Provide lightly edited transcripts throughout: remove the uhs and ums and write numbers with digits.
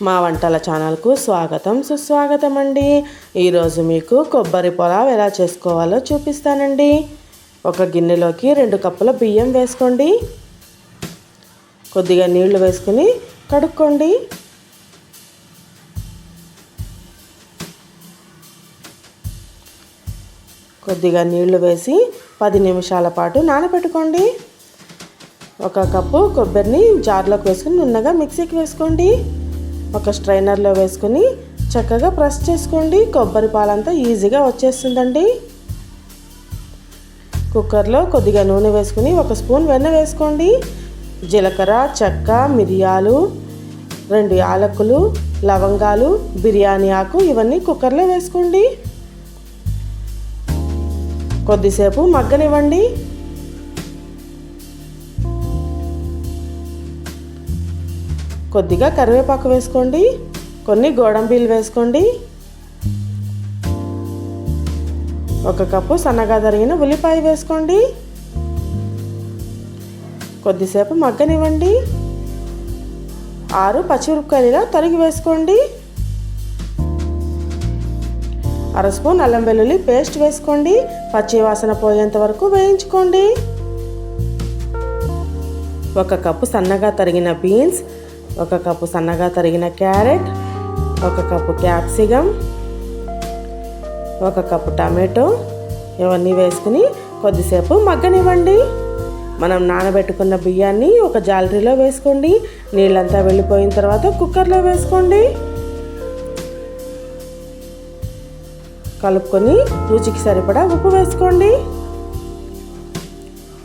మా వంటల ఛానల్కు స్వాగతం సుస్వాగతం అండి. ఈరోజు మీకు కొబ్బరి పులావ్ ఎలా చేసుకోవాలో చూపిస్తానండి. ఒక గిన్నెలోకి 2 కప్పుల బియ్యం వేసుకోండి. కొద్దిగా నీళ్లు వేసుకుని కడుక్కోండి. కొద్దిగా నీళ్లు వేసి 10 నిమిషాల పాటు నానబెట్టుకోండి. 1 కప్పు కొబ్బరిని జార్లోకి వేసుకుని నున్నగా మిక్సీకి వేసుకోండి. ఒక స్ట్రైనర్లో వేసుకుని చక్కగా ప్రెస్ చేసుకోండి. కొబ్బరి పాలంతా ఈజీగా వచ్చేస్తుందండి. కుక్కర్లో కొద్దిగా నూనె వేసుకుని 1 స్పూన్ వెన్న వేసుకోండి. జీలకర్ర, చెక్క, మిరియాలు, 2 యాలకులు, లవంగాలు, బిర్యానీ ఆకు ఇవన్నీ కుక్కర్లో వేసుకోండి. కొద్దిసేపు మగ్గనివ్వండి. కొద్దిగా కరివేపాకు వేసుకోండి. కొన్ని గోడంబీలు వేసుకోండి. 1 కప్పు సన్నగా తరిగిన ఉల్లిపాయ వేసుకోండి. కొద్దిసేపు మగ్గనివ్వండి. 6 పచ్చిమిరపకాయలు తరిగి వేసుకోండి. 1/2 స్పూన్ అల్లం వెల్లుల్లి పేస్ట్ వేసుకోండి. పచ్చి వాసన పోయేంత వరకు వేయించుకోండి. 1 కప్పు సన్నగా తరిగిన బీన్స్, 1 కప్పు సన్నగా తరిగిన carrot, 1 cup capsicum, 1 cup tomato ఇవన్నీ వేసుకుని కొద్దిసేపు మగ్గనివ్వండి. మనం నానబెట్టుకున్న బియ్యాన్ని ఒక జాలరీలో వేసుకోండి. నీళ్ళంతా వెళ్ళిపోయిన తర్వాత కుక్కర్లో వేసుకోండి. కలుపుకొని రుచికి సరిపడా ఉప్పు వేసుకోండి.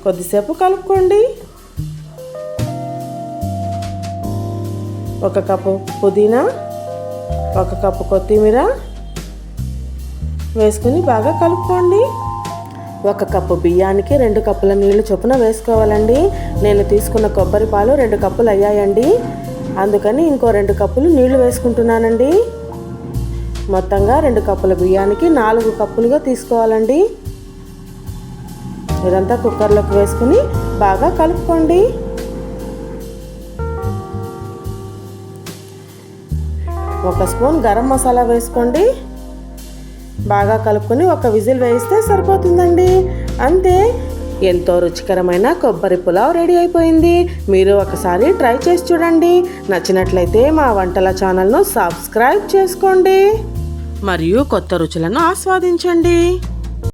కొద్దిసేపు కలుపుకోండి. 1 కప్పు పుదీనా, 1 కప్పు కొత్తిమీర వేసుకుని బాగా కలుపుకోండి. 1 కప్పు బియ్యానికి 2 కప్పుల నీళ్లు చొప్పున వేసుకోవాలండి. నేను తీసుకున్న కొబ్బరి పాలు 2 కప్పులు అయ్యాయండి. అందుకని ఇంకో 2 కప్పులు నీళ్లు వేసుకుంటున్నానండి. మొత్తంగా 2 కప్పుల బియ్యానికి 4 కప్పులుగా తీసుకోవాలండి. ఇదంతా కుక్కర్లోకి వేసుకుని బాగా కలుపుకోండి. 1 స్పూన్ గరం మసాలా వేసుకోండి. బాగా కలుపుకొని 1 విజిల్ వేయిస్తే సరిపోతుందండి. అంతే, ఎంతో రుచికరమైన కొబ్బరి పులావ్ రెడీ అయిపోయింది. మీరు ఒకసారి ట్రై చేసి చూడండి. నచ్చినట్లయితే మా వంటల ఛానల్ను సబ్స్క్రైబ్ చేసుకోండి మరియు కొత్త రుచులను ఆస్వాదించండి.